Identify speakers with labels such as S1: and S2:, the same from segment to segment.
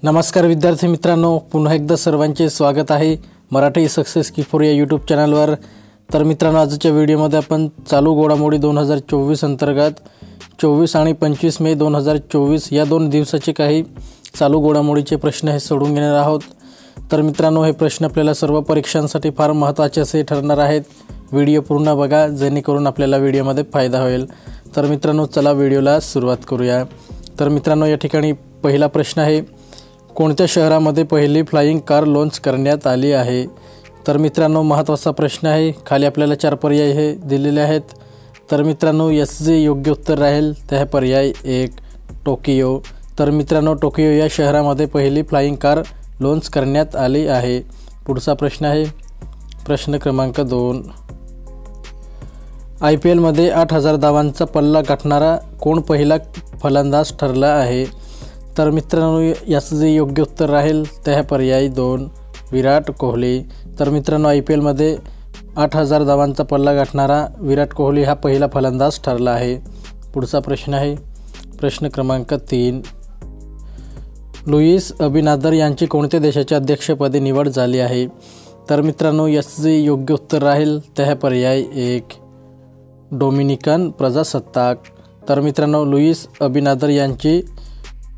S1: नमस्कार विद्यार्थी मित्रांनो, पुन्हा एकदा सर्वांचे स्वागत आहे मराठी सक्सेस की फोर या यूट्यूब चॅनलवर। तर मित्रांनो, आजच्या व्हिडिओमध्ये आपण चालू घडामोडी 2024 अंतर्गत 24 आणि 25 मे 2024 या 2 दिवसाचे काही चालू घडामोडीचे प्रश्न हे सोडून घेणार आहोत। तर मित्रांनो, हे प्रश्न आपल्याला सर्व परीक्षांसाठी फार महत्त्वाचे असे ठरणार आहेत। व्हिडिओ पूर्ण बघा जेणेकरून आपल्याला व्हिडिओमध्ये फायदा होईल। तर मित्रांनो, चला व्हिडिओला सुरुवात करूया। तर मित्रांनो, या ठिकाणी पहिला प्रश्न आहे, कोणत्या शहरामध्ये पहिली फ्लाइंग कार लॉन्च करण्यात आली आहे? तर मित्रांनो, महत्त्वाचा प्रश्न आहे। खाली आपल्याला 4 पर्याय हे दिलेले आहेत। तर मित्रांनो, याचं जे योग्य उत्तर राहील ते आहे पर्याय 1 टोकियो। तर मित्रांनो, टोकियो या शहरामध्ये पहिली फ्लाइंग कार लॉन्च करण्यात आली आहे। पुढचा प्रश्न आहे प्रश्न क्रमांक 2, IPL मध्ये 8000 धावांचा पल्ला गाठणारा कोण पहिला फलंदाज ठरला आहे? तर मित्रांनो, याचं जे योग्य उत्तर राहील ते आहे पर्याय 2 विराट कोहली। तर मित्रांनो, IPL मध्ये 8000 धावांचा पल्ला गाठणारा विराट कोहली हा पहिला फलंदाज ठरला आहे। पुढचा प्रश्न आहे प्रश्न क्रमांक 3, लुईस अबिनादर यांची कोणत्या देशाच्या अध्यक्षपदी निवड झाली आहे? तर मित्रांनो, याचं जे योग्य उत्तर राहील ते आहे पर्याय 1 डोमिनिकन प्रजासत्ताक। तर मित्रांनो, लुईस अबिनादर यांची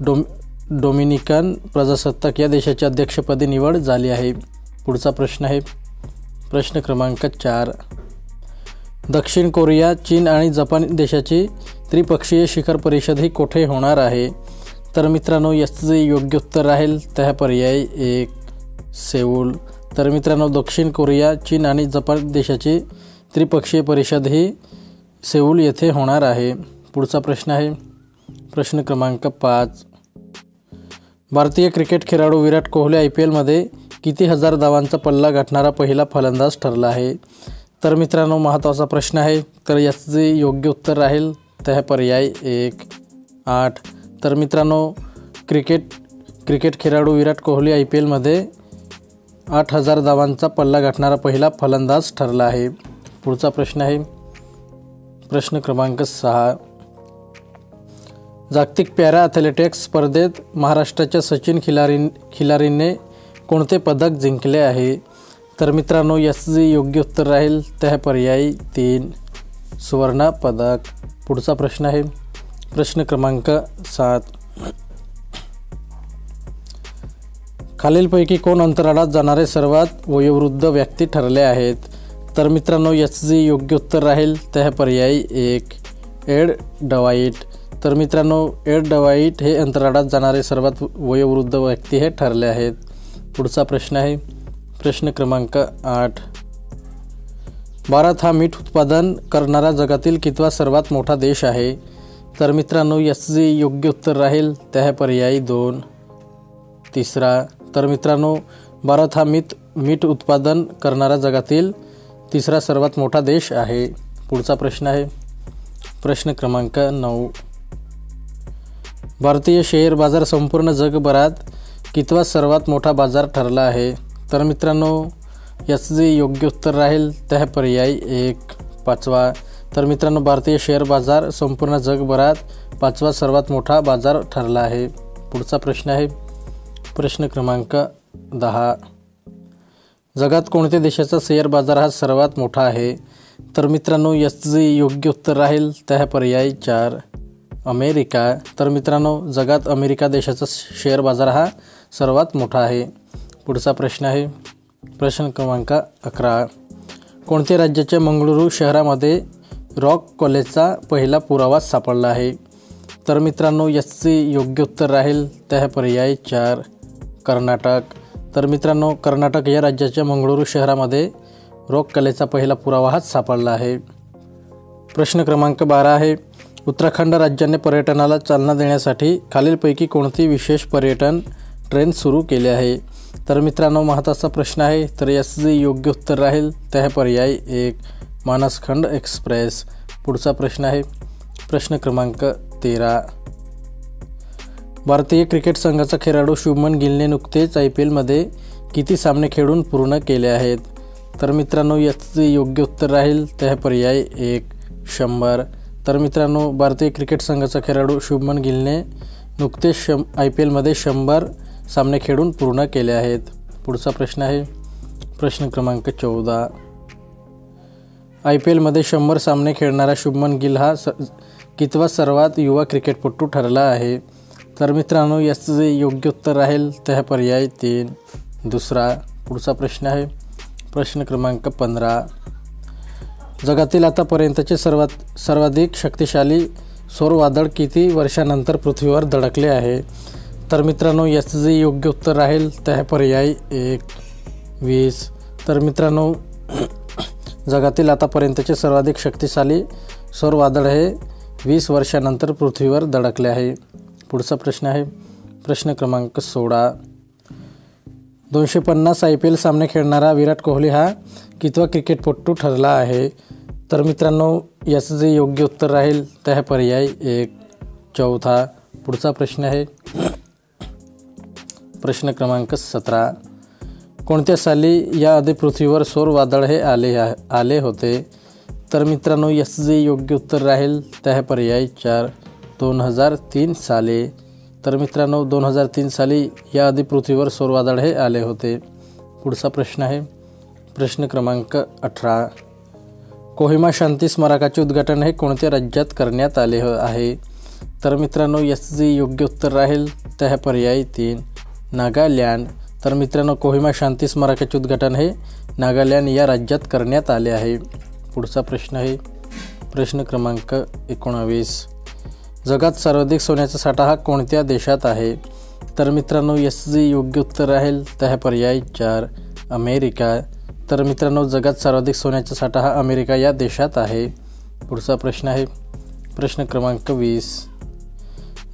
S1: डोमिनिकन प्रजासत्ताक या देशाच्या अध्यक्षपदी निवड झाली आहे। पुढचा प्रश्न आहे प्रश्न क्रमांक 4, दक्षिण कोरिया, चीन आणि जपान देशाची त्रिपक्षीय शिखर परिषद ही कोठे होणार आहे? तर मित्रांनो, याचं जे योग्य उत्तर राहील ते आहे पर्याय 1 सेऊल। तर मित्रांनो, दक्षिण कोरिया, चीन आणि जपान देशाची त्रिपक्षीय परिषद ही सेऊल येथे होणार आहे। पुढचा प्रश्न आहे प्रश्न क्रमांक 5, भारतीय क्रिकेट खेळाडू विराट कोहली IPL मध्ये किती हजार धावांचा पल्ला गाठणारा पहिला फलंदाज ठरला आहे? तर मित्रांनो, महत्त्वाचा प्रश्न आहे। तर याचं जे योग्य उत्तर राहील ते आहे पर्याय 1 8। तर मित्रांनो, क्रिकेट खेळाडू विराट कोहली IPL मध्ये 8000 धावांचा पल्ला गाठणारा पहिला फलंदाज ठरला आहे। पुढचा प्रश्न आहे प्रश्न क्रमांक 6, जागतिक पॅरा ॲथलेटिक्स स्पर्धेत महाराष्ट्राच्या सचिन खिलारीने कोणते पदक जिंकले आहे? तर मित्रांनो, याचं जे योग्य उत्तर राहील ते आहे पर्याय 3 सुवर्ण पदक। पुढचा प्रश्न आहे प्रश्न क्रमांक 7, खालीलपैकी कोण अंतराळात जाणारे सर्वात वयोवृद्ध व्यक्ती ठरले आहेत? तर मित्रांनो, याचं जे योग्य उत्तर राहील ते आहे पर्याय 1 एड डवाईट। तर मित्रांनो, एड डवाईट हे अंतराळात जाणारे सर्वात वयोवृद्ध व्यक्ती हे ठरले आहेत। पुढचा प्रश्न आहे प्रश्न क्रमांक 8, भारत हा मीठ उत्पादन करणारा जगातील कितवा सर्वात मोठा देश आहे? तर मित्रांनो, याचं जे योग्य उत्तर राहील ते आहे पर्याय 2 तिसरा। तर मित्रांनो, भारत हा मीठ उत्पादन करणारा जगातील तिसरा सर्वात मोठा देश आहे। पुढचा प्रश्न आहे प्रश्न क्रमांक 9, भारतीय शेअर बाजार संपूर्ण जगभरात कितवा सर्वात मोठा बाजार ठरला आहे? तर मित्रांनो, याचं जे योग्य उत्तर राहील ते आहे पर्याय 1 5वा। तर मित्रांनो, भारतीय शेअर बाजार संपूर्ण जगभरात 5वा सर्वात मोठा बाजार ठरला आहे। पुढचा प्रश्न आहे प्रश्न क्रमांक 10, जगात कोणत्या देशाचा शेअर बाजार हा सर्वात मोठा आहे? तर मित्रांनो, याचं जे योग्य उत्तर राहील ते आहे पर्याय 4 अमेरिका। तर मित्रांनो, जगात अमेरिका देशाचा शेअर बाजार हा सर्वात मोठा आहे। पुढचा प्रश्न आहे प्रश्न क्रमांक 11, कोणत्या राज्याच्या मंगळुरू शहरामध्ये रॉक कॉलेजचा पहिला पुरावा सापडला आहे? तर मित्रांनो, याचे योग्य उत्तर राहील ते आहे पर्याय 4 कर्नाटक। तर मित्रांनो, कर्नाटक या राज्याच्या मंगळुरू शहरामध्ये रॉक कलेचा पहिला पुरावा हा सापडला आहे। प्रश्न क्रमांक 12 आहे, उत्तराखंड राज्याने पर्यटनाला चालना देण्यासाठी खालीलपैकी कोणती विशेष पर्यटन ट्रेन सुरू केली आहे? तर मित्रांनो, महत्त्वाचा प्रश्न आहे। तर याचं जे योग्य उत्तर राहील ते आहे पर्याय 1 मानसखंड एक्सप्रेस। पुढचा प्रश्न आहे प्रश्न क्रमांक 13, भारतीय क्रिकेट संघाचा खेळाडू शुभमन गिलने नुकतेच IPL मध्ये किती सामने खेळून पूर्ण केले आहेत? तर मित्रांनो, याचं जे योग्य उत्तर राहील ते आहे पर्याय 1 100। तर मित्रांनो, भारतीय क्रिकेट संघाचा खेळाडू शुभमन गिलने नुकतेच IPL मध्ये 100 सामने खेळून पूर्ण केले आहेत? पुढचा प्रश्न आहे प्रश्न क्रमांक 14. IPL मध्ये 100 सामने खेळणारा शुभमन गिल हा कितवा सर्वात युवा क्रिकेटपटू ठरला आहे? तर मित्रांनो याचं जे योग्य उत्तर राहील ते आहे पर्याय 3 दुसरा. पुढचा प्रश्न आहे प्रश्न क्रमांक 15. जगातील आतापर्यंतचे सर्वाधिक शक्तिशाली सौर वादळ किती वर्षानंतर पृथ्वीवर धडकले आहे? तर मित्रांनो याचं जे योग्य उत्तर राहील ते आहे पर्याय 1 20. तर मित्रांनो जगातील आतापर्यंतचे सर्वाधिक शक्तिशाली सौर वादळ हे 20 वर्षानंतर पृथ्वीवर धडकले आहे. पुढचा प्रश्न आहे प्रश्न क्रमांक 16. 250 IPL सामने खेळणारा विराट कोहली हा कितवा क्रिकेटपटू ठरला आहे? तर मित्रांनो याचं जे योग्य उत्तर राहील ते आहे पर्याय 1 चौथा. पुढचा प्रश्न आहे प्रश्न क्रमांक 17. कोणत्या साली याआधी पृथ्वीवर सौर वादळ हे आले होते? तर मित्रांनो याचं जे योग्य उत्तर राहील ते आहे पर्याय 4 2003 साली. तर मित्रांनो 2003 साली याआधी पृथ्वीवर सौर वादळ हे आले होते. पुढचा प्रश्न आहे प्रश्न क्रमांक 18. कोहिमा शांती स्मारकाचे उद्घाटन हे कोणत्या राज्यात करण्यात आले आहे? तर मित्रांनो याचं जे योग्य उत्तर राहील ते आहे पर्याय 3 नागालँड. तर मित्रांनो कोहिमा शांती स्मारकाचे उद्घाटन हे नागालँड या राज्यात करण्यात आले आहे. पुढचा प्रश्न आहे प्रश्न क्रमांक 19. जगात सर्वाधिक सोन्याचा साठा हा कोणत्या देशात आहे? तर मित्रांनो याचं जे योग्य उत्तर राहील ते आहे पर्याय 4 अमेरिका. तर मित्रांनो जगात सर्वाधिक सोन्याचा साठा हा अमेरिका या देशात आहे. पुढचा प्रश्न आहे प्रश्न क्रमांक 20.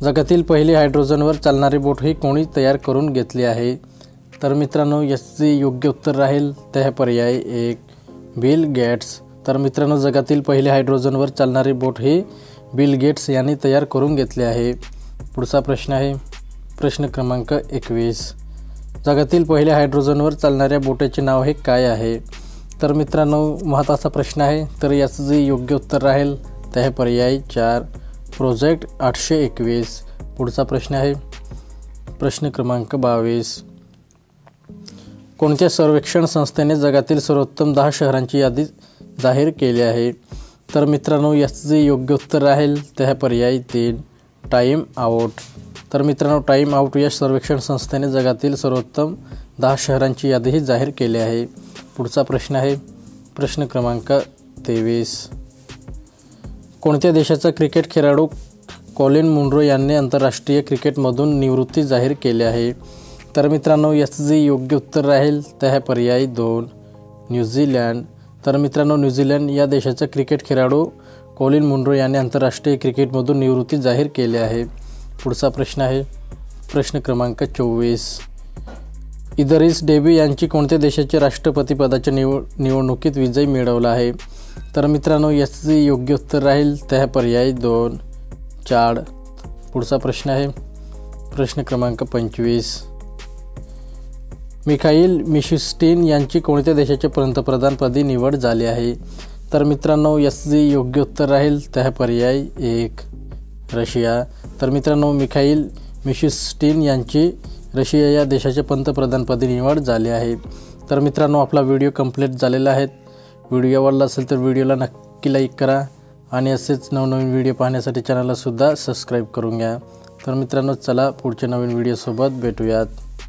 S1: जगातील पहिली हायड्रोजनवर चालणारी बोट ही कोणी तयार करून घेतली आहे? तर मित्रांनो याचे योग्य उत्तर राहील ते आहे पर्याय 1 बिल गेट्स. तर मित्रांनो जगातील पहिली हायड्रोजनवर चालणारी बोट ही बिल गेट्स यांनी तयार करून घेतली आहे. पुढचा प्रश्न आहे प्रश्न क्रमांक 21. जगातील पहिल्या हायड्रोजनवर चालणाऱ्या बोटीचे नाव हे काय आहे? तर मित्रांनो महत्त्वाचा प्रश्न आहे. तर याचं जे योग्य उत्तर राहील ते आहे पर्याय 4 प्रोजेक्ट 821. पुढचा प्रश्न आहे प्रश्न क्रमांक 22. कोणत्या सर्वेक्षण संस्थेने जगातील सर्वोत्तम 10 शहरांची यादी जाहीर केली आहे? तर मित्रांनो याचं जे योग्य उत्तर राहील ते आहे पर्याय 3 टाईम आउट. तर मित्रांनो टाईम आउट या सर्वेक्षण संस्थेने जगातील सर्वोत्तम 10 शहरांची यादीही जाहीर केली आहे. पुढचा प्रश्न आहे प्रश्न क्रमांक 23. कोणत्या देशाचा क्रिकेट खेळाडू कॉलिन मुनरो यांनी आंतरराष्ट्रीय क्रिकेटमधून निवृत्ती जाहीर केली आहे? तर मित्रांनो याचं जे योग्य उत्तर राहील ते आहे पर्याय 2 न्यूझीलंड. तर मित्रांनो न्यूझीलंड या देशाचा क्रिकेट खेळाडू कॉलिन मुनरो यांनी आंतरराष्ट्रीय क्रिकेटमधून निवृत्ती जाहीर केली आहे. पुढचा प्रश्न आहे प्रश्न क्रमांक 24. इदरिस डेबी यांची कोणत्या देशाच्या राष्ट्रपतीपदाच्या निवडणुकीत विजय मिळवला आहे? तर मित्रांनो याचं जे योग्य उत्तर राहील ते आहे पर्याय 2 चाड. पुढचा प्रश्न आहे प्रश्न क्रमांक 25. मिखाईल मिशुस्टिन यांची कोणत्या देशाच्या पंतप्रधानपदी निवड झाली आहे? तर मित्रांनो याचं जे योग्य उत्तर राहील ते आहे पर्याय 1 रशिया. तर मित्रांनो मिखाईल मिशुस्टिन यांची रशिया या देशाच्या पंतप्रधानपदी निवड झाली आहे. तर मित्रांनो आपला व्हिडिओ कंप्लीट झालेला आहे. व्हिडिओ आवडला असेल तर व्हिडिओला नक्की लाईक करा आणि असेच नवनवीन व्हिडिओ पाहण्यासाठी चॅनलला सुद्धा सबस्क्राईब करून घ्या. तर मित्रांनो चला पुढच्या नवीन व्हिडिओसोबत भेटूयात.